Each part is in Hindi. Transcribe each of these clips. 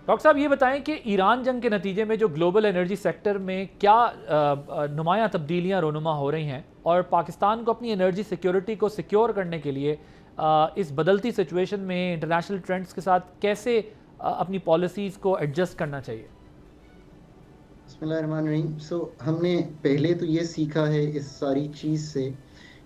डॉक्टर साहब ये बताएं कि ईरान जंग के नतीजे में जो ग्लोबल एनर्जी सेक्टर में क्या नुमायां तब्दीलियां रोनुमा हो रही हैं, और पाकिस्तान को अपनी एनर्जी सिक्योरिटी को सिक्योर करने के लिए इस बदलती सिचुएशन में इंटरनेशनल ट्रेंड्स के साथ कैसे अपनी पॉलिसीज़ को एडजस्ट करना चाहिए? बिस्मिल्लाहिर्रहमानिर्रहीम। हमने पहले तो ये सीखा है इस सारी चीज़ से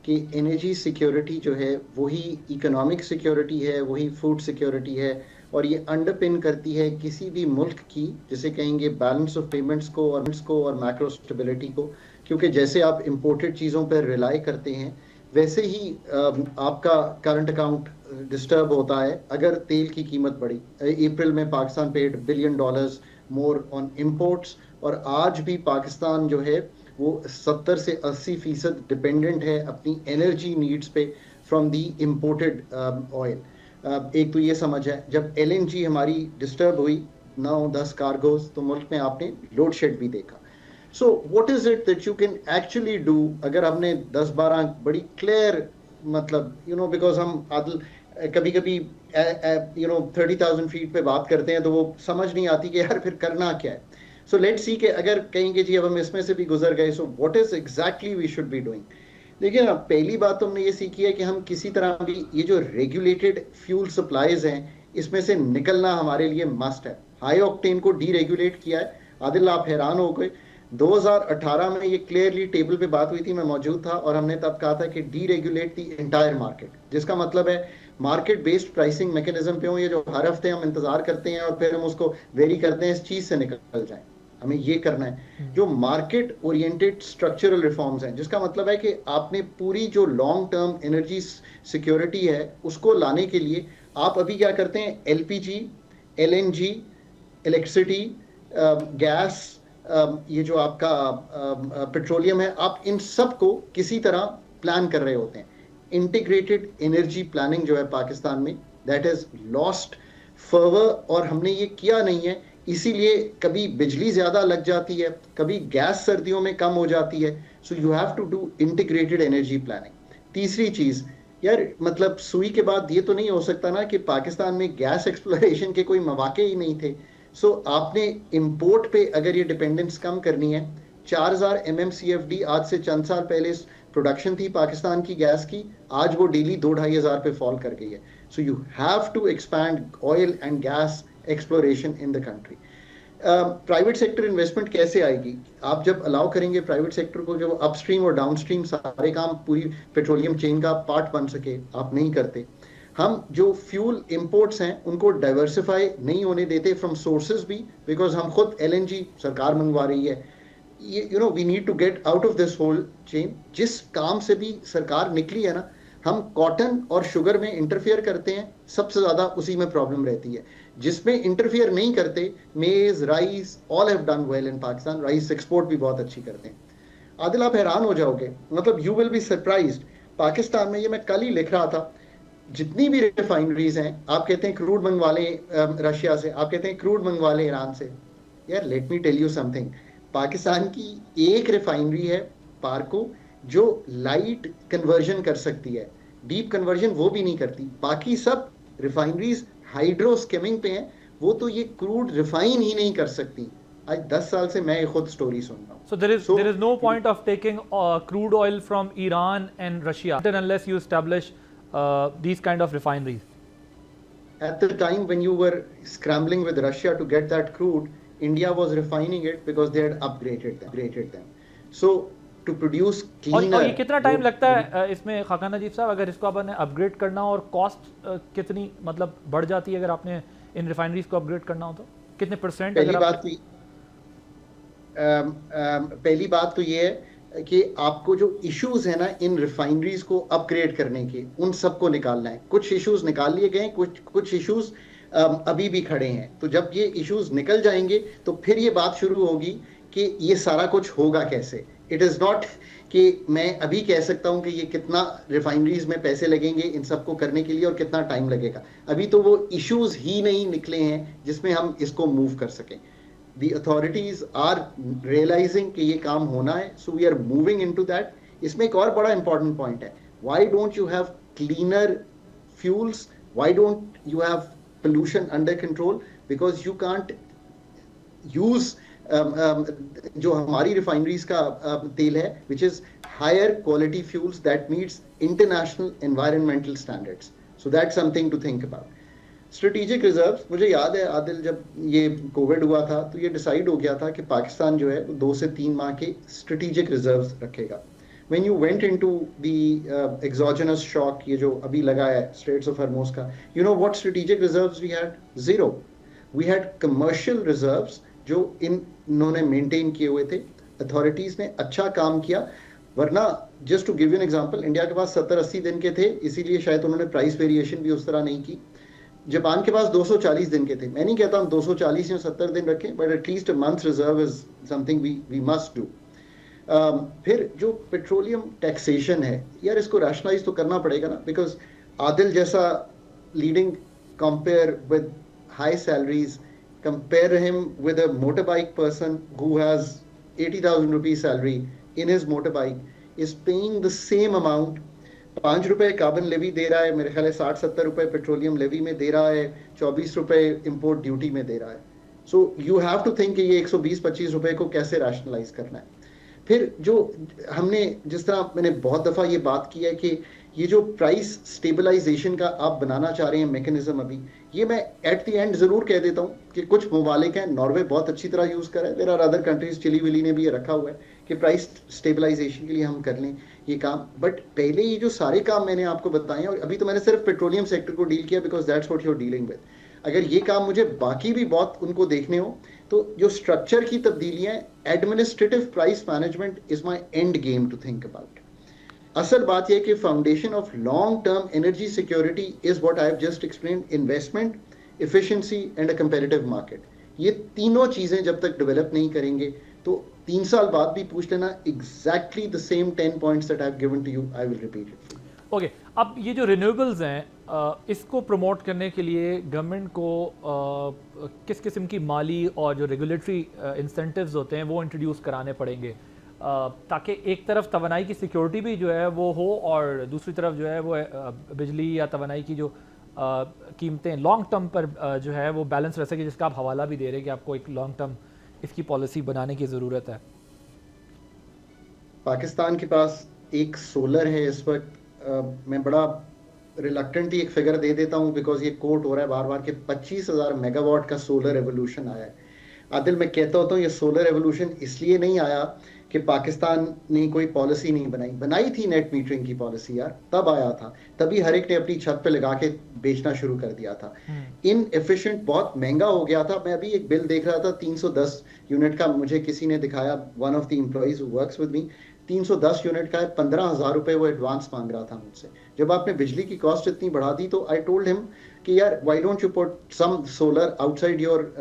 कि एनर्जी सिक्योरिटी जो है वही इकोनॉमिक सिक्योरिटी है, वही फूड सिक्योरिटी है, और ये अंडरपिन करती है किसी भी मुल्क की, जिसे कहेंगे बैलेंस ऑफ पेमेंट्स को और मैक्रो स्टेबिलिटी को। क्योंकि जैसे आप इंपोर्टेड चीज़ों पर रिलाई करते हैं वैसे ही आपका करंट अकाउंट डिस्टर्ब होता है अगर तेल की कीमत बढ़ी। अप्रैल में Pakistan paid $1 billion more on imports, और आज भी पाकिस्तान जो है वो 70 से 80% डिपेंडेंट है अपनी एनर्जी नीड्स पे फ्रॉम दी इम्पोर्टेड ऑयल। एक तो ये समझ है, जब LNG हमारी डिस्टर्ब हुई 9-10 कार्गोज, तो मुल्क में आपने लोड शेड भी देखा। सो what is it that you can actually do? अगर हमने 10-12 बड़ी क्लियर, मतलब बिकॉज हम आदल कभी कभी 30,000 फीट पे बात करते हैं तो वो समझ नहीं आती कि यार फिर करना क्या है। सो लेट्स सी कि अगर कहेंगे जी अब हम इसमें से भी गुजर गए, so what is exactly we should be doing. देखिए ना, पहली बात तो हमने ये सीखी है कि हम किसी तरह भी ये जो रेगुलेटेड फ्यूल सप्लाईज हैं इसमें से निकलना हमारे लिए मस्ट है। हाई ऑक्टेन को डीरेगुलेट किया है। आदिल, आप हैरान हो गए, 2018 में ये क्लियरली टेबल पे बात हुई थी, मैं मौजूद था, और हमने तब कहा था कि डीरेगुलेट दी एंटायर मार्केट, जिसका मतलब है मार्केट बेस्ड प्राइसिंग मैकेनिज्म पे हो। ये जो हर हफ्ते हम इंतजार करते हैं और फिर हम उसको वेरी करते हैं, इस चीज से निकल जाए। हमें ये करना है जो मार्केट ओरिएंटेड स्ट्रक्चरल रिफॉर्म्स हैं, जिसका मतलब है कि आपने पूरी जो लॉन्ग टर्म एनर्जी सिक्योरिटी है उसको लाने के लिए आप अभी क्या करते हैं, LPG, LNG, इलेक्ट्रिसिटी, गैस, ये जो आपका पेट्रोलियम है, आप इन सब को किसी तरह प्लान कर रहे होते हैं। इंटीग्रेटेड एनर्जी प्लानिंग जो है पाकिस्तान में, दैट इज लॉस्ट फर्वर, और हमने ये किया नहीं है। इसीलिए कभी बिजली ज्यादा लग जाती है, कभी गैस सर्दियों में कम हो जाती है। So you have to do integrated energy planning. तीसरी चीज, यार मतलब सुई के बाद ये तो नहीं हो सकता ना कि पाकिस्तान में गैस एक्सप्लोरेशन के कोई मौके ही नहीं थे। सो आपने इंपोर्ट पे अगर ये डिपेंडेंस कम करनी है, 4000 MMCFD आज से चंद साल पहले प्रोडक्शन थी पाकिस्तान की गैस की, आज वो डेली 2-2.5 हज़ार पे फॉल कर गई है। So you have to expand oil and gas exploration in the country. Private sector investment कैसे आएगी? आप जब अलाउ करेंगे प्राइवेट सेक्टर को कि वो अपस्ट्रीम और डाउनस्ट्रीम सारे काम पूरी पेट्रोलियम चेन का पार्ट बन सके, आप नहीं करते। हम जो फ्यूल इंपोर्ट्स हैं उनको डाइवर्सिफाई नहीं होने देते फ्रॉम सोर्सेज भी, बिकॉज हम खुद LNG सरकार मंगवा रही है। We need to get out of this whole chain. जिस काम से भी सरकार निकली है ना, हम कॉटन और शुगर में इंटरफेयर करते हैं, सबसे ज्यादा उसी में प्रॉब्लम रहती है। जिसमें इंटरफेयर नहीं करते, मेज, rice, all have done well in Pakistan. Rice export भी बहुत अच्छी करते हैं। आदिल, आप हैरान हो जाओगे, मतलब you will be surprised. Pakistan में, ये मैं कल ही लिख रहा था, जितनी भी रिफाइनरीज हैं, आप कहते हैं क्रूड मंगवा लें रशिया से, आप कहते हैं क्रूड मंगवा लें ईरान से। यार let me tell you something, Pakistan की एक रिफाइनरी है पार्को जो लाइट कन्वर्जन कर सकती है, डीप कन्वर्जन वो भी नहीं करती। बाकी सब रिफाइनरीज हाइड्रो स्किमिंग पे हैं, वो तो ये क्रूड रिफाइन ही नहीं कर सकती। आज 10 साल से मैं खुद स्टोरी सुन रहा हूँ। So there is no point of taking crude oil from Iran and Russia unless you establish these kind of refineries. At the time when you were scrambling with Russia to get that crude, India was refining it because they had upgraded them. So to produce cleaner. और ये कितना टाइम लगता है इसमें खाकान नजीब साहब, अगर इसको आपने अपग्रेड करना, और कॉस्ट कितनी मतलब बढ़ जाती है अगर आपने इन रिफाइनरीज को अपग्रेड करना हो तो कितने %? पहली बात तो ये है कि आपको जो इश्यूज है ना इन रिफाइनरीज को अपग्रेड करने के, उन सबको निकालना है। कुछ इश्यूज निकाल लिए गए, कुछ इश्यूज अभी भी खड़े हैं। तो जब ये इश्यूज निकल जाएंगे तो फिर ये बात शुरू होगी कि ये सारा कुछ होगा कैसे। इट इज नॉट कि मैं अभी कह सकता हूं कि ये कितना रिफाइनरीज में पैसे लगेंगे इन सबको करने के लिए और कितना टाइम लगेगा। अभी तो वो इश्यूज ही नहीं निकले हैं जिसमें हम इसको मूव कर सकें। The authorities are realizing कि ये काम होना है, so we are moving into that. इसमें एक और बड़ा important point है, why don't you have cleaner fuels? Why don't you have pollution under control? because you can't use जो हमारी रिफाइनरीज का तेल है which is higher quality fuels that meets international environmental standards. So that's something to think about. Strategic reserves, मुझे याद है आदिल, जब ये कोविड हुआ था तो ये डिसाइड हो गया था कि पाकिस्तान जो है 2 से 3 माह के स्ट्रेटेजिक रिजर्व्स रखेगा. When you went into the exogenous shock, ये जो अभी लगा है Straits of Hormuz का, you know what strategic reserves we had? Zero. We had commercial reserves जो इन्होंने मेंटेन किए हुए थे. अथॉरिटीज ने अच्छा काम किया, वरना just to give you an example, India के पास 70-80 दिन के थे, इसीलिए शायद उन्होंने प्राइस वेरिएशन भी उस तरह नहीं की. जापान के पास 240 दिन के थे. मैं नहीं कहता हम 240 या 70 दिन रखें, but at least a month reserve is something we must do. फिर जो पेट्रोलियम टैक्सेशन है यार, इसको रैशनलाइज तो करना पड़ेगा ना, बिकॉज आदिल जैसा leading compare with high salaries, compare him with a motorbike person who has 80,000 rupees salary in his motorbike is paying the same amount. 5 रुपए कार्बन लेवी दे रहा है, मेरे ख्याल है 60-70 रुपए पेट्रोलियम लेवी में दे रहा है, 24 रुपए इंपोर्ट ड्यूटी में दे रहा है. So you have to think कि ये 120-25 रुपए को कैसे रैशनलाइज करना है. फिर जो हमने, जिस तरह मैंने बहुत दफ़ा ये बात की है कि ये जो प्राइस स्टेबलाइजेशन का आप बनाना चाह रहे हैं मैकेनिज्म, अभी ये मैं एट द एंड ज़रूर कह देता हूँ कि कुछ ममालिक हैं, नॉर्वे बहुत अच्छी तरह यूज़ कर रहा है, there are other countries, Chile विली ने भी ये रखा हुआ है कि प्राइस स्टेबलाइजेशन के लिए हम कर लें ये काम. बट पहले ये जो सारे काम मैंने आपको बताए, और अभी तो मैंने सिर्फ पेट्रोलियम सेक्टर को डील किया because that's what you are dealing with. अगर ये काम मुझे बाकी भी बहुत उनको देखने हो, तो जो स्ट्रक्चर की तब्दीलियाँ, administrative price management is my end game to think about. असल बात यह कि foundation of long term energy security is what I have just explained. Investment, efficiency and a competitive market. ये तीनों चीजें जब तक डेवलप नहीं करेंगे तो 3 साल बाद भी पूछ लेना, exactly the same 10 points that I have given to you, I will repeat it. Okay, अब ये जो रिन्यूएबल्स हैं, इसको प्रमोट करने के लिए गवर्नमेंट को किस किस्म की माली और जो रेगुलेटरी इंसेंटिव्स होते हैं वो इंट्रोड्यूस कराने पड़ेंगे, ताकि एक तरफ तवानाई की सिक्योरिटी भी जो है वो हो, और दूसरी तरफ जो है वो बिजली या तवानाई की जो कीमतें लॉन्ग टर्म पर जो है वो बैलेंस रह सके, जिसका आप हवाला भी दे रहे हैं कि आपको एक लॉन्ग टर्म इसकी पॉलिसी बनाने की ज़रूरत है. पाकिस्तान के पास एक सोलर है इस वक्त. मैं बड़ा रिलक्टेंटली एक फिगर दे देता हूँ बिकॉज ये कोट हो रहा है बार बार कि 25,000 मेगावाट का सोलर रेवोल्यूशन आया है. आदिल, मैं कहता होता हूँ ये सोलर रेवोल्यूशन इसलिए नहीं आया कि पाकिस्तान ने कोई पॉलिसी नहीं बनाई थी नेट मीटरिंग की पॉलिसी यार, तब आया था, तभी हर एक ने अपनी छत पे लगा के बेचना शुरू कर दिया था. इनएफिशिएंट, बहुत महंगा हो गया था. मैं अभी एक बिल देख रहा था 310 यूनिट का, मुझे किसी ने दिखाया, one of the employees who works with me, 310 unit का है, 15,000 रुपए वो एडवांस मांग रहा था मुझसे. जब आपने बिजली की कॉस्ट इतनी बढ़ा दी तो आई टोल्ड हिम कि यार why don't you put some solar outside your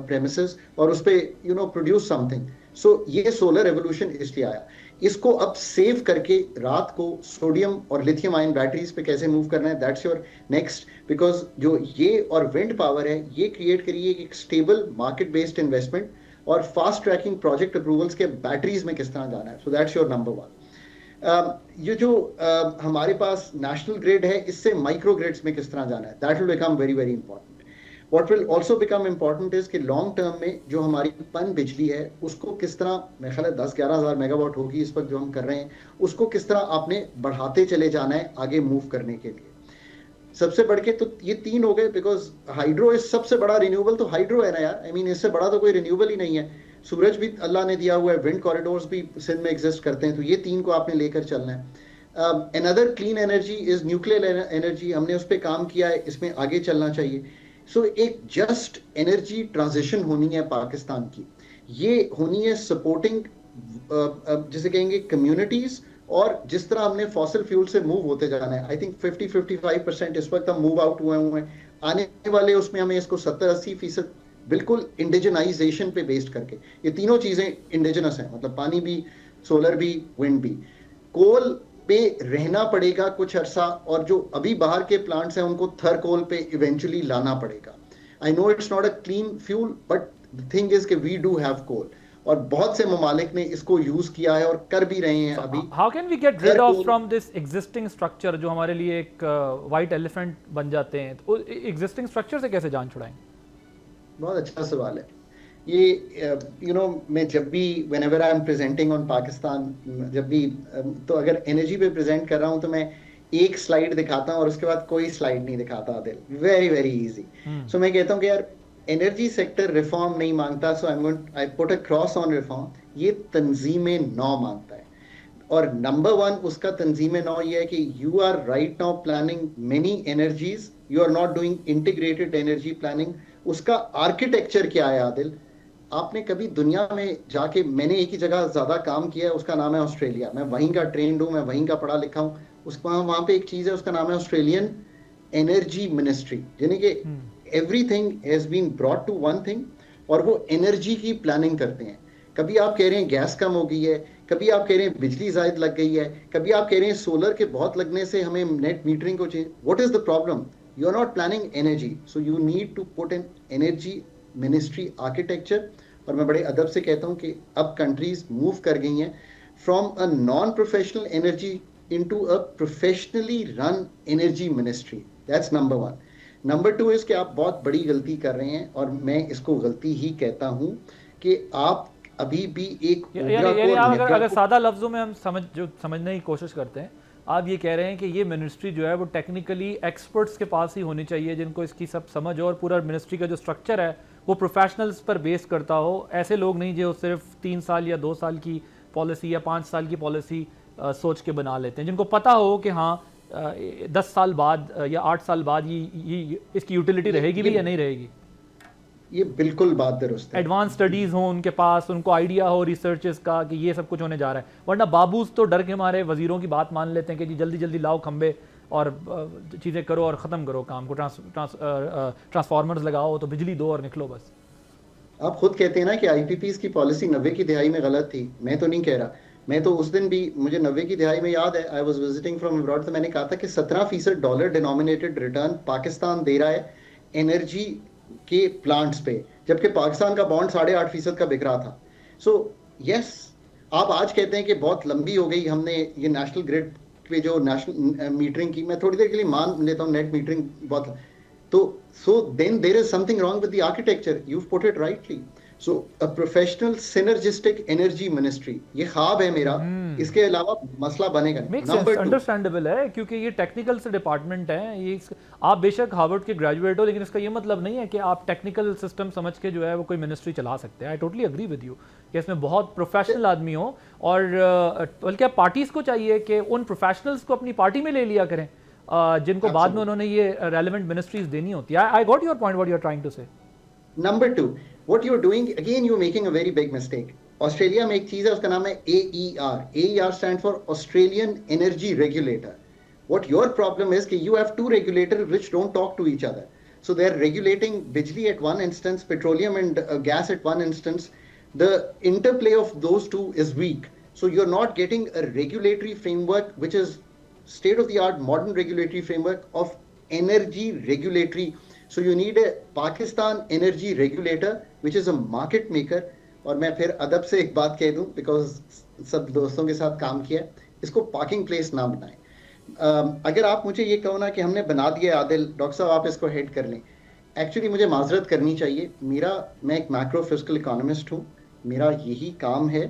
premises और उस पे you know produce something. So ये सोलर रेवोल्यूशन इसलिए आया. इसको अब सेव करके रात को सोडियम और लिथियम आयन बैटरीज पे कैसे मूव करना है, दैट्स योर नेक्स्ट. बिकॉज जो ये और विंड पावर है, ये क्रिएट करिए एक स्टेबल मार्केट बेस्ड इन्वेस्टमेंट और फास्ट ट्रैकिंग प्रोजेक्ट अप्रूवल्स के बैटरीज में किस तरह जाना है. So that's your number 1. ये जो हमारे पास नेशनल ग्रिड है, इससे माइक्रो ग्रिड्स में किस तरह जाना है, that will become very very important. What will also become important is कि लॉन्ग टर्म में जो हमारी पन बिजली है उसको किस तरह, मेरे ख्याल है 10-11 हज़ार मेगावाट होगी इस वक्त जो हम कर रहे हैं, उसको किस तरह आपने बढ़ाते चले जाना है आगे मूव करने के लिए. सबसे बढ़ के तो ये 3 हो गए, बिकॉज हाइड्रो इज सबसे बड़ा रिन्यूएबल, तो हाइड्रो है ना यार, आई मीन इससे बड़ा तो कोई रिन्यूएबल ही नहीं है. सूरज भी अल्लाह ने दिया हुआ है, विंड कॉरिडोर्स भी सिंध में एग्जिस्ट करते हैं, तो ये 3 को आपने लेकर चलना है. Another clean energy is nuclear energy, हमने उस पर काम किया है, इसमें आगे चलना चाहिए. सो एक जस्ट एनर्जी ट्रांजिशन होनी है पाकिस्तान की. ये होनी है सपोर्टिंग जिसे कहेंगे कम्युनिटीज, और जिस तरह हमने फॉसिल फ्यूल से मूव होते जाना है. आई थिंक 50-55% इस वक्त हम मूव आउट हुए हैं. आने वाले उसमें हमें इसको 70-80% बिल्कुल इंडिजनाइजेशन पे बेस्ड करके, ये तीनों चीजें इंडिजिनस हैं, मतलब पानी भी, सोलर भी, विंड भी. कोल पे रहना पड़ेगा कुछ अरसा, और जो अभी बाहर के प्लांट्स हैं उनको थर कोल पे इवेंचुअली लाना पड़ेगा. I know it's not a clean fuel, but the thing is कि वी डू हैव कोल. और बहुत से ममालिक ने इसको यूज किया है और कर भी रहे हैं अभी। How can we get rid of from this existing structure जो हमारे लिए एक वाइट एलिफेंट बन जाते हैं, तो एग्जिस्टिंग स्ट्रक्चर से कैसे जान छुड़ाएं? बहुत अच्छा सवाल है ये। मैं जब भी whenever I am presenting on Pakistan, जब भी तो अगर एनर्जी पे प्रेजेंट कर रहा हूँ तो मैं एक स्लाइड दिखाता हूँ और उसके बाद कोई स्लाइड नहीं दिखाता Adil. Very very easy. So मैं कहता हूँ कि यार एनर्जी सेक्टर रिफॉर्म नहीं मांगता, so I put a cross on reform. ये तंजीम नौ मांगता है। और नंबर वन उसका तंजीम नौ ये है कि you are right now planning many energies, you are not doing integrated energy planning. उसका आर्किटेक्चर क्या है आदिल? आपने कभी दुनिया में जाके, मैंने एक ही जगह ज्यादा काम किया है, उसका नाम है ऑस्ट्रेलिया। मैं वहीं का ट्रेंड हूँ, मैं वहीं का पढ़ा लिखा हूँ। वहां पे एक चीज है, उसका नाम है ऑस्ट्रेलियन एनर्जी मिनिस्ट्री, यानी कि everything has been brought to one thing, और वो एनर्जी की प्लानिंग करते हैं। कभी आप कह रहे हैं गैस कम हो गई है, कभी आप कह रहे हैं बिजली जायद लग गई है, कभी आप कह रहे हैं सोलर के बहुत लगने से हमें नेट मीटरिंग को change. What is the problem? You are not planning energy, so you need to put an energy ministry architecture. और मैं बड़े अदब से कहता हूं कि अब कंट्रीज मूव कर गई हैं from a non professional energy into a professionally run energy ministry. That's number one. Number two is कि आप बहुत बड़ी गलती कर रहे हैं, और मैं इसको गलती ही कहता हूं कि आप अभी भी एक अगर सादा लफ्जों में हम समझने की कोशिश करते हैं, आप ये कह रहे हैं कि ये मिनिस्ट्री जो है वो टेक्निकली एक्सपर्ट्स के पास ही होनी चाहिए, जिनको इसकी सब समझ हो, और पूरा मिनिस्ट्री का जो स्ट्रक्चर है वो प्रोफेशनल्स पर बेस करता हो। ऐसे लोग नहीं जो सिर्फ 3 साल या 2 साल की पॉलिसी या 5 साल की पॉलिसी सोच के बना लेते हैं, जिनको पता हो कि हाँ 10 साल बाद या 8 साल बाद ये इसकी यूटिलिटी रहेगी भी या नहीं रहेगी। ये बिल्कुल बात दुरुस्त है। एडवांस स्टडीज हो उनके पास, उनको आइडिया हो रिसर्चेस का कि ये सब कुछ होने जा रहा है। वरना बाबूज तो डर के मारे वजीरों की बात मान लेते हैं कि जी जल्दी जल्दी लाओ खंबे और चीज़ें करो और ख़त्म करो काम को, ट्रांसफार्मर्स लगाओ तो बिजली दो और निकलो बस। आप खुद कहते हैं ना कि आईपीपीज की पॉलिसी 90 की दिहाई में गलत थी। मैं तो नहीं कह रहा, मैं तो उस दिन भी, मुझे 90 की दिहाई में याद है, I was visiting from abroad, तो मैंने कहा था कि 17% डॉलर डिनोमिनेटेड रिटर्न पाकिस्तान दे रहा है एनर्जी के प्लांट्स पे, जबकि पाकिस्तान का बॉन्ड 8.5% का बिक रहा था। सो यस, आप आज कहते हैं कि बहुत लंबी हो गई, हमने ये नेशनल ग्रिड पे जो नेशनल मीटरिंग की, मैं थोड़ी देर के लिए मान लेता हूँ नेट मीटरिंग बहुत, तो so then there is something wrong with the architecture. You put it rightly. So a professional synergistic energy ministry, ये ख्वाब है मेरा। इसके अलावा मसला बनेगा नहीं। नंबर 2 अंडरस्टैंडेबल है, क्योंकि ये टेक्निकल से डिपार्टमेंट है। ये आप बेशक हार्वर्ड के ग्रेजुएट हो, लेकिन इसका ये मतलब नहीं है कि आप टेक्निकल सिस्टम समझ के जो है वो कोई मिनिस्ट्री चला सकते हैं। I totally agree with you कि इसमें बहुत प्रोफेशनल आदमी हो, और बल्कि आप पार्टीज को चाहिए कि उन प्रोफेशनल्स को अपनी पार्टी में ले लिया करें, जिनको बाद में उन्होंने ये रेलेवेंट मिनिस्ट्रीज देनी होती है। I got your point, what you are trying to say. Number 2, what you're doing, again you're making a very big mistake. Australia में एक चीज है, उसका नाम है AER. AER stands for Australian Energy Regulator. What your problem is कि you have two regulators which don't talk to each other. So they're regulating बिजली at one instance, petroleum and gas at one instance. The interplay of those two is weak. So you're not getting a regulatory framework which is state of the art modern regulatory framework of energy regulatory. So you need a Pakistan energy regulator which is a market maker. और मैं फिर अदब से एक बात कह दूं, बिकॉज सब दोस्तों के साथ काम किया, इसको पार्किंग प्लेस ना बनाएं। अगर आप मुझे ये कहो ना कि हमने बना दिया आदिल, डॉक्टर साहब आप इसको हेड कर लें, एक्चुअली मुझे माजरत करनी चाहिए। मैं एक मैक्रो फिस्कल इकोनॉमिस्ट हूँ, मेरा यही काम है।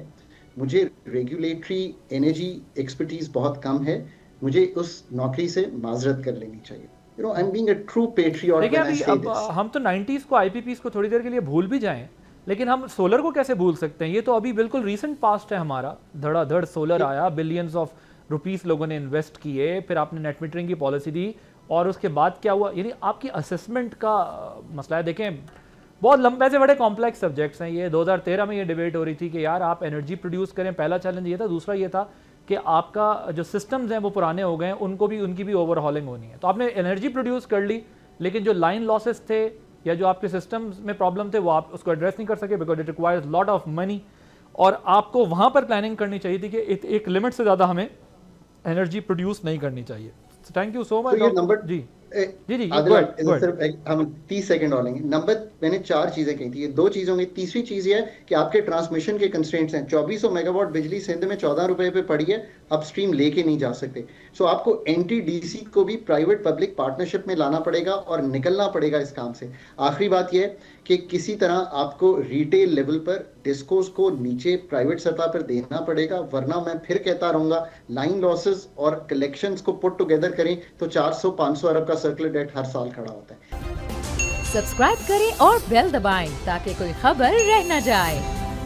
मुझे रेगुलेटरी एनर्जी एक्सपर्टीज बहुत कम है, मुझे उस नौकरी से माजरत कर लेनी चाहिए। You know, I'm being a true patriot when I say this. हम तो 90s को IPPs को थोड़ी देर के लिए भूल भी जाएं, लेकिन हम सोलर को कैसे भूल सकते हैं? ये तो अभी बिल्कुल रीसेंट पास्ट है हमारा। धड़ाधड़ सोलर आया, बिलियंस ऑफ रुपीस लोगों ने इन्वेस्ट किए, फिर आपने नेट मीटरिंग की पॉलिसी दी, और उसके बाद क्या हुआ? यानी आपकी असेसमेंट का मसला है। देखें, बहुत लंबे से बड़े कॉम्प्लेक्स सब्जेक्ट्स हैं ये। 2013 में ये डिबेट हो रही थी कि यार आप एनर्जी प्रोड्यूस करें, पहला चैलेंज ये था। दूसरा ये था कि आपका जो सिस्टम्स हैं वो पुराने हो गए हैं, उनकी भी ओवरहॉलिंग होनी है। तो आपने एनर्जी प्रोड्यूस कर ली, लेकिन जो लाइन लॉसेस थे या जो आपके सिस्टम्स में प्रॉब्लम थे वो आप उसको एड्रेस नहीं कर सके, because it requires lot of money. और आपको वहाँ पर प्लानिंग करनी चाहिए थी कि एक लिमिट से ज़्यादा हमें एनर्जी प्रोड्यूस नहीं करनी चाहिए। Thank you so much. Number जी जी जी, आदिल, गुड गुड। सिर्फ हम 30 सेकंड और लेंगे। मैंने 4 चीजें कही थी, ये 2 चीज होंगी। तीसरी चीज ये है कि आपके ट्रांसमिशन के कंस्ट्रेंट्स हैं। 2400 मेगावाट बिजली सिंध में 14 रुपए पे पड़ी है, अपस्ट्रीम लेके नहीं जा सकते। सो आपको एनटीडीसी को भी प्राइवेट पब्लिक पार्टनरशिप में लाना पड़ेगा और निकलना पड़ेगा इस काम से। आखिरी बात यह है कि किसी तरह आपको रिटेल लेवल पर डिस्कोस को नीचे प्राइवेट सतह पर देना पड़ेगा, वरना मैं फिर कहता रहूंगा, लाइन लॉसेस और कलेक्शंस को पुट टुगेदर करें तो 400-500 अरब का सर्कुलर डेट हर साल खड़ा होता है। सब्सक्राइब करें और बेल दबाएं ताकि कोई खबर रह न जाए।